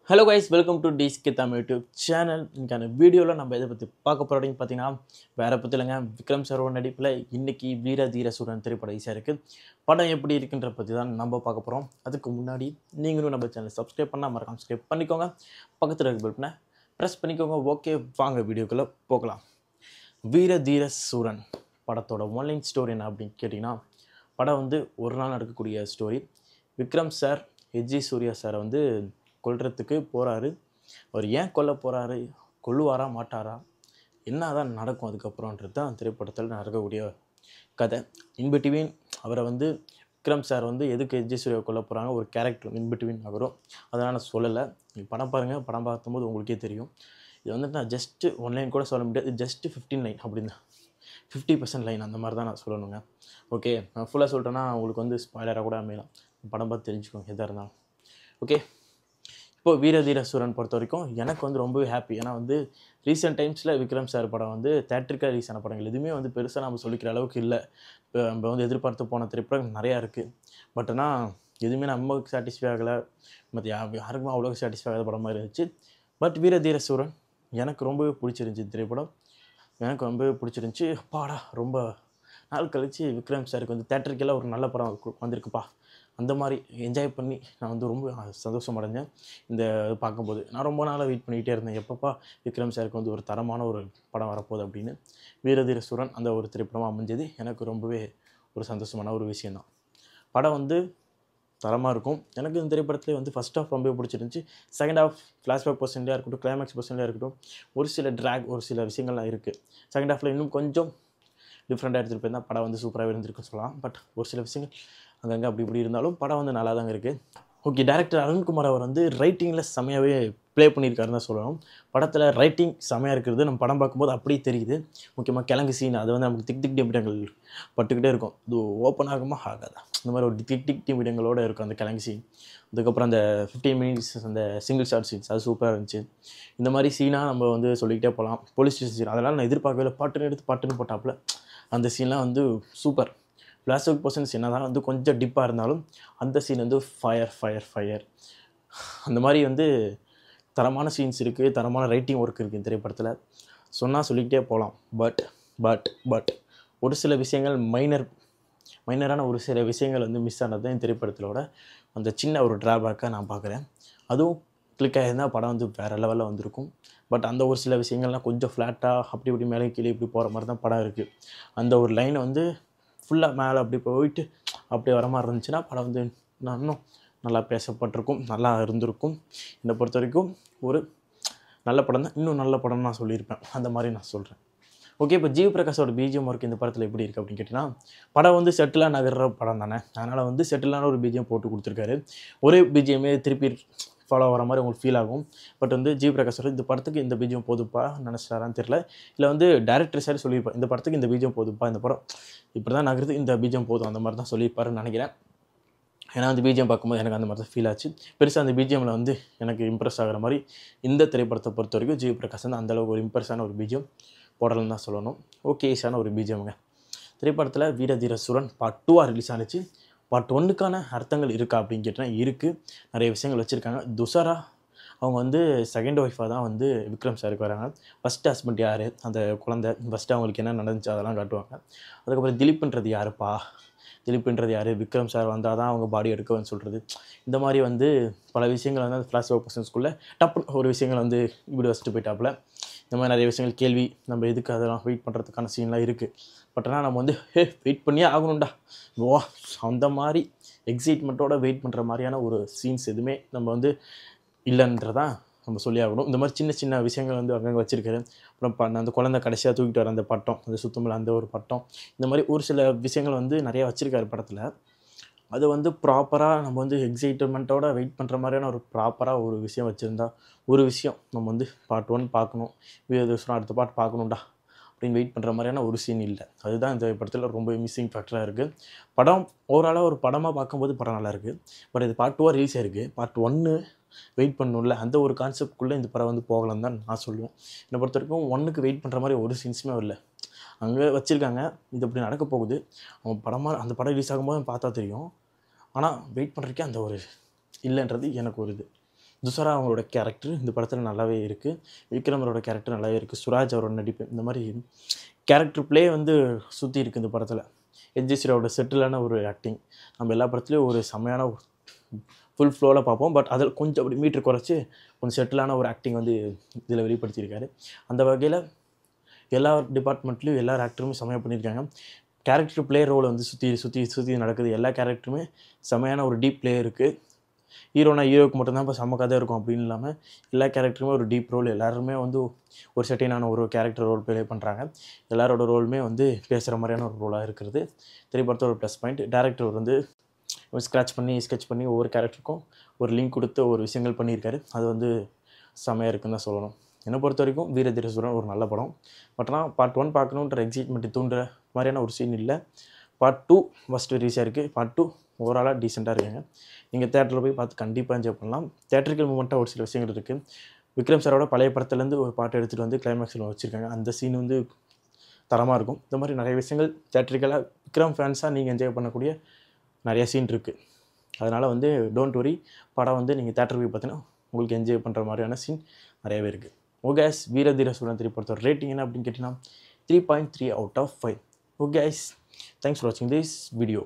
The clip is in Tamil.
ஹலோ கைஸ், வெல்கம் டு டிஸ்கே தமிழ் யூடியூப் சேனல். இன்னைக்கான வீடியோவில் நம்ம இதை பற்றி பார்க்க போகிறோம் பார்த்தீங்கன்னா, வேறு பற்றி இல்லைங்க, விக்ரம் சாரோட நடிப்பில் இன்றைக்கி வீர தீர சூரன் திரைப்படம் ஈஸியாக இருக்குது. படம் எப்படி இருக்குன்ற பற்றி தான் நம்ம பார்க்க போகிறோம். அதுக்கு முன்னாடி நீங்களும் நம்ம சேனல் சப்ஸ்கிரைப் பண்ணால் மறக்காம சப்ஸ்கிரைப் பண்ணிக்கோங்க. பக்கத்தில் இருக்க பெல் பட்டனை ப்ரெஸ் பண்ணிக்கோங்க. ஓகே, வாங்க வீடியோக்குள்ளே போகலாம். வீர தீர சூரன் படத்தோட ஒன்லைன் ஸ்டோரி என்ன அப்படின்னு கேட்டிங்கன்னா, படம் வந்து ஒரு நாள் நடக்கக்கூடிய ஸ்டோரி. விக்ரம் சார் ஹெச்ஜி சூர்யா சாரை வந்து கொல்றதுக்கு போகிறாரு. அவர் ஏன் கொல்ல போகிறாரு, கொல்லுவாரா மாட்டாரா, என்ன தான் நடக்கும் அதுக்கப்புறம்ன்றது தான் திரைப்படத்தில் நடக்கக்கூடிய கதை. இன்பிட்வீன் அவரை வந்து விக்ரம் சார் வந்து எதுக்கு ஹெச்ஜி சூர்யா கொல்ல போகிறாங்க, ஒரு கேரக்டர் இன்பிட்வீன் நகரும். அதனால் நான் சொல்லலை. நீங்கள் படம் பாருங்கள், படம் பார்க்கும்போது உங்களுக்கே தெரியும். இது வந்து நான் ஜஸ்ட்டு ஒன்லைன் கூட சொல்ல முடியாது, ஜஸ்ட்டு 15 லைன் அப்படின்னு 50% லைன் அந்த மாதிரி தான் நான் சொல்லணுங்க. ஓகே, நான் ஃபுல்லாக சொல்லிட்டேன்னா உங்களுக்கு வந்து ஸ்பாய்லராக கூட அமையலாம். படம் பார்த்து தெரிஞ்சுக்கோங்க எதாக இருந்தாலும். ஓகே, இப்போது வீர தீர சூரன் பொறுத்த வரைக்கும் எனக்கு வந்து ரொம்பவே ஹாப்பி. ஏன்னா வந்து ரீசெண்ட் டைம்ஸில் விக்ரம் சார் படம் வந்து தேட்டருக்காக ரிலீஸ் ஆன படங்கள் எதுவுமே வந்து பெருசாக நம்ம சொல்லிக்கிற அளவுக்கு இல்லை. இப்போ நம்ம வந்து எதிர்பார்த்து போன திரைப்படம் நிறையா இருக்குது. பட் ஆனால் எதுவுமே நமக்கு சாட்டிஸ்ஃபை ஆகலை, மற்ற யாருக்குமே அவ்வளோக்கு சாட்டிஸ்ஃபை ஆகாத படம் மாதிரி இருந்துச்சு. பட் வீர தீர சூரன் எனக்கு ரொம்பவே பிடிச்சிருந்துச்சி. திரைப்படம் எனக்கு ரொம்பவே பிடிச்சிருந்துச்சி. அப்பாடா, ரொம்ப நாள் கழித்து விக்ரம் சாருக்கு வந்து தேட்டருக்கெல்லாம் ஒரு நல்ல படம் வந்திருக்குப்பா, அந்த மாதிரி என்ஜாய் பண்ணி நான் வந்து ரொம்ப சந்தோஷம் அடைஞ்சேன். இந்த பார்க்கும்போது நான் ரொம்ப நாளாக வெயிட் பண்ணிகிட்டே இருந்தேன், எப்பப்பா விக்ரம் சாருக்கு வந்து ஒரு தரமான ஒரு படம் வரப்போகுது அப்படின்னு. வீரதீர சூரன் அந்த ஒரு திரைப்படமாக அமைஞ்சது எனக்கு ரொம்பவே ஒரு சந்தோஷமான ஒரு விஷயந்தான். படம் வந்து தரமாக இருக்கும். எனக்கு இந்த திரைப்படத்துலேயே வந்து ஃபஸ்ட் ஹாஃப் ரொம்ப பிடிச்சிருந்துச்சி. செகண்ட் ஹாஃப் ஃப்ளாஷ்பேக் பர்சன்டாக இருக்கட்டும், கிளைமேக்ஸ் பர்சன்டாக இருக்கட்டும், ஒரு சில ட்ராக், ஒரு சில விஷயங்கள்லாம் இருக்குது. செகண்ட் ஹாஃபில் இன்னும் கொஞ்சம் டிஃப்ரெண்ட்டாக எடுத்துகிட்டு போயிருந்தால் படம் வந்து சூப்பராகவே இருந்திருக்குன்னு சொல்லலாம். பட் ஒரு சில விஷயங்கள் அங்கங்கே அப்படி இப்படி இருந்தாலும் படம் வந்து நல்லா தாங்க இருக்குது. ஓகே, டேரக்டர் அருண்குமார் அவர் வந்து ரைட்டிங்கில் செம்மையாகவே ப்ளே பண்ணியிருக்காருன்னு தான் சொல்லணும். படத்தில் ரைட்டிங் செம்மையாக இருக்கிறது நம்ம படம் பார்க்கும்போது அப்படியே தெரியுது. முக்கியமாக கிழங்கு சீன், அது வந்து நமக்கு திக் திக் நிமிடங்கள் பட்டுக்கிட்டே இருக்கும். இது ஓப்பன் ஆகுமா ஆகாதா, இந்த மாதிரி ஒரு திக் திக் நிமிடங்களோடு இருக்கும் அந்த கிழங்கு சீன். அதுக்கப்புறம் அந்த 15 மினிட்ஸ் அந்த சிங்கிள் ஷாட் சீன்ஸ் அது சூப்பராக இருந்துச்சு. இந்த மாதிரி சீனாக நம்ம வந்து சொல்லிக்கிட்டே போகலாம். போலீஸ் ஸ்டேஷன் சீன் அதெல்லாம் நான் எதிர்பார்க்கவே இல்லை. பாட்டுன்னு எடுத்து பாட்டுன்னு போட்டாப்புல அந்த சீன்லாம் வந்து சூப்பர். ஃப்ளாஷ்பேக் பர்சன்ஸ் என்ன தான் வந்து கொஞ்சம் டிப்பாக இருந்தாலும் அந்த சீன் வந்து ஃபயர் அந்த மாதிரி வந்து தரமான சீன்ஸ் இருக்குது, தரமான ரைட்டிங் ஒர்க் இருக்குது இந்த திரைப்படத்தில். சொன்னால் சொல்லிக்கிட்டே போகலாம். பட் ஒரு சில விஷயங்கள் மைனரான ஒரு சில விஷயங்கள் வந்து மிஸ் ஆனது தான் இந்த திரைப்படத்திலோட அந்த சின்ன ஒரு ட்ராபேக்காக நான் பார்க்குறேன். அதுவும் கிளிக் ஆகியிருந்தால் படம் வந்து வேறு லெவலில் வந்திருக்கும். பட் அந்த ஒரு சில விஷயங்கள்லாம் கொஞ்சம் ஃப்ளாட்டாக அப்படி இப்படி மேலே கீழே இப்படி போகிற மாதிரி தான் படம் இருக்குது. அந்த ஒரு லைனை வந்து ஃபுல்லாக மேலே அப்படி போயிட்டு அப்படியே வர மாதிரி இருந்துச்சுன்னா படம் வந்து இன்னும் நல்லா பேசப்பட்டிருக்கும், நல்லா இருந்திருக்கும். என்னை பொறுத்த வரைக்கும் ஒரு நல்ல படம் தான், இன்னும் நல்ல படம்னு நான் சொல்லியிருப்பேன். அந்த மாதிரி நான் சொல்கிறேன். ஓகே, இப்போ ஜிவி பிரகாஷோட பிஜிஎம் ஒர்க் இந்த படத்தில் எப்படி இருக்குது அப்படின்னு கேட்டிங்கன்னா, படம் வந்து செட்டிலாக நகர்ற படம் தானே, அதனால் வந்து செட்டிலான ஒரு பிஜிஎம் போட்டு கொடுத்துருக்காரு. ஒரே பிஜிஎம்மே திருப்பி ஃபாலோ ஆகிற மாதிரி உங்களுக்கு ஃபீல் ஆகும். பட் வந்து ஜிவி பிரகாஷோட இந்த படத்துக்கு இந்த பிஜிஎம் போதுப்பா நினச்சிட்டாரான்னு தெரியல, இல்லை வந்து டேரக்டர் சார் சொல்லியிருப்பார் இந்த படத்துக்கு இந்த பிஜிஎம் போதுப்பா, இந்த படம் இப்படி தான் நகருது, இந்த பிஜிஎம் போதும், அந்த மாதிரி தான் சொல்லியிருப்பாருன்னு நினைக்கிறேன். ஏன்னா அந்த பிஜிஎம் பார்க்கும்போது எனக்கு அந்த மாதிரி தான் ஃபீல் ஆச்சு. பெருசாக அந்த பிஜிஎம்மில் வந்து எனக்கு இம்ப்ரெஸ் ஆகிற மாதிரி இந்த திரைப்படத்தை பொறுத்த வரைக்கும் ஜிவி பிரகாஷ் வந்து அந்தளவுக்கு ஒரு இம்ப்ரெஸ்ஸான ஒரு பிஜிஎம் போடலன்னு தான் சொல்லணும். ஓகேஸான ஒரு பிஜிஎம்ங்க. திரைப்படத்தில் வீர தீர சூரன் பார்ட் 2 ரிலீஸ் ஆனிச்சு. பார்ட் 1க்கான அர்த்தங்கள் இருக்கா அப்படின்னு கேட்டால் இருக்குது. நிறைய விஷயங்கள் வச்சுருக்காங்க. துஷாரா அவங்க வந்து செகண்ட் ஒய்ஃபாக தான் வந்து விக்ரம் சாருக்கு வராங்க. ஃபஸ்ட் ஹஸ்பண்ட் யார், அந்த குழந்தை ஃபஸ்ட்டு அவங்களுக்கு என்ன நடந்துச்சு அதெல்லாம் காட்டுவாங்க. அதுக்கப்புறம் திலீப்ன்றது யாருப்பா, திலீப்ன்றது யார், விக்ரம் சார் வந்தால் தான் அவங்க பாடி எடுக்கணும்னு சொல்கிறது. இந்த மாதிரி வந்து பல விஷயங்கள் வந்து அந்த ஃப்ளாஷ்பேக் பர்சன்ஸ்குள்ளே டப்புன்னு ஒரு விஷயங்கள் வந்து இப்படி வச்சுட்டு போயிட்டாப்புல. இந்த மாதிரி நிறைய விஷயங்கள் கேள்வி, நம்ம எதுக்கு அதெல்லாம் வெயிட் பண்ணுறதுக்கான சீன்லாம் இருக்குது. பட் ஆனால் நம்ம வந்து வெயிட் பண்ணியே ஆகணும்டா, வா அந்த மாதிரி எக்ஸைட்மெண்ட்டோட வெயிட் பண்ணுற மாதிரியான ஒரு சீன்ஸ் எதுவுமே நம்ம வந்து இல்லைன்றதான் நம்ம சொல்லி ஆகணும். இந்த மாதிரி சின்ன சின்ன விஷயங்கள் வந்து அங்கங்கே வச்சுருக்காரு. அப்புறம் அந்த குழந்தை கடைசியாக தூக்கிட்டு வர அந்த பட்டம், அந்த சுத்தமில்ல அந்த ஒரு பட்டம், இந்த மாதிரி ஒரு சில விஷயங்கள் வந்து நிறையா வச்சுருக்காரு படத்தில். அது வந்து ப்ராப்பராக நம்ம வந்து எக்ஸைட்மெண்ட்டோட வெயிட் பண்ணுற மாதிரியான ஒரு ப்ராப்பராக ஒரு விஷயம் வச்சுருந்தா, ஒரு விஷயம் நம்ம வந்து பார்ட் 1 பார்க்கணும், வீரதீர அடுத்த பார்ட் பார்க்கணும்டா அப்படின்னு வெயிட் பண்ணுற மாதிரியான ஒரு சீன் இல்லை. அதுதான் இந்த படத்தில் ரொம்ப மிஸ்ஸிங் ஃபேக்டராக இருக்குது. படம் ஓவராலாக ஒரு படமாக பார்க்கும்போது படம் நல்லாயிருக்கு. பட் இது பார்ட் 2 ரிலீஸ் ஆகிருக்கு. பார்ட் 1 வெயிட் பண்ணணும்ல, அந்த ஒரு கான்செப்ட்குள்ளே இந்த படம் வந்து போகலன்னு தான் நான் சொல்லுவேன். என்னை பொறுத்த வரைக்கும் 1க்கு வெயிட் பண்ணுற மாதிரி ஒரு சீன்ஸுமே இல்லை. அங்கே வச்சுருக்காங்க, இது அப்படி நடக்க போகுது. அவன் படமாக அந்த படம் ரிலீஸ் ஆகும்போது பார்த்தா தெரியும். ஆனால் வெயிட் பண்ணுறதுக்கே அந்த ஒரு இல்லைன்றது எனக்கு ஒரு இது. துஷரா அவங்களோட கேரக்டர் இந்த படத்தில் நல்லாவே இருக்குது. விக்ரமரோட கேரக்டர் நல்லாவே இருக்குது. சுராஜ் அவரோட நடிப்பு இந்த மாதிரி கேரக்டர் ப்ளே வந்து சுற்றி இருக்குது இந்த படத்தில். எஸ்ஜே செட்டிலான ஒரு ஆக்டிங் நம்ம எல்லா படத்துலேயும் ஒரு செம்மையான ஃபுல் ஃப்ளோவில் பார்ப்போம். பட் அதில் கொஞ்சம் அப்படி மீட்டர் குறைச்சி கொஞ்சம் செட்டிலான ஒரு ஆக்டிங் வந்து இதில் வெளிப்படுத்தியிருக்காரு. அந்த வகையில் எல்லா டிபார்ட்மெண்ட்லேயும் எல்லா ஆக்டருமே செம்மையாக பண்ணியிருக்காங்க. கேரக்டர் ப்ளே ரோலை வந்து சுற்றி நடக்குது. எல்லா கேரக்டருமே செம்மையான ஒரு டீப் ப்ளே இருக்குது. ஹீரோவுக்கு மட்டும்தான் இப்போ செம்ம கதை இருக்கும் அப்படின்னு இல்லாமல் எல்லா கேரக்டருமே ஒரு டீப் ரோல். எல்லாருமே வந்து ஒரு செட்டினான ஒரு கேரக்டர் ரோல் ப்ளே பண்ணுறாங்க. எல்லாரோட ரோலுமே வந்து பேசுகிற மாதிரியான ஒரு ரோலாக இருக்கிறது திரைப்படத்தோட ஒரு ப்ளஸ் பாயிண்ட். டேரக்டர் வந்து ஸ்க்ரெட்ச் பண்ணி ஒவ்வொரு கேரக்டருக்கும் ஒரு லிங்க் கொடுத்து ஒரு விஷயங்கள் பண்ணியிருக்காரு. அது வந்து செம்மையாக இருக்குன்னு தான் சொல்லணும். என்னை பொறுத்த வரைக்கும் வீரதீர சூரன் ஒரு நல்ல படம். பட் ஆனால் பார்ட் 1 பார்க்கணுன்ற எக்ஸைட்மெண்ட் தூண்டுற மாதிரியான ஒரு சீன் இல்லை. பார்ட் 2 ஃபஸ்ட்டு ரீஸாக இருக்குது. பார்ட் 2 ஓவராலாக டீசெண்டாக இருக்குங்க. நீங்கள் தேட்டரில் போய் பார்த்து கண்டிப்பாக என்ஜாய் பண்ணலாம். தேட்டரிக்கல் மூமெண்ட்டாக ஒரு சில விஷயங்கள் இருக்குது. விக்ரம் சாரோட பழைய படத்துலேருந்து ஒரு பாட்டு எடுத்துகிட்டு வந்து கிளைமேக்ஸில் வச்சுருக்காங்க. அந்த சீன் வந்து தரமாக இருக்கும். இந்த மாதிரி நிறைய விஷயங்கள் தேட்டரிக்கலாக விக்ரம் ஃபேன்ஸாக நீங்கள் என்ஜாய் பண்ணக்கூடிய நிறைய சீன் இருக்குது. அதனால் வந்து டோன்ட் வரி, படம் வந்து நீங்கள் தேட்டர் போய் பார்த்தீங்கன்னா உங்களுக்கு என்ஜாய் பண்ணுற மாதிரியான சீன் நிறையவே இருக்குது. ஓகேஸ், வீரதீர சூரன் திரைப்படத்தோட ரேட்டிங் என்ன அப்படின்னு கேட்டிங்கன்னா 3.3 out of 5. Okays, thanks for வாட்சிங் திஸ் வீடியோ.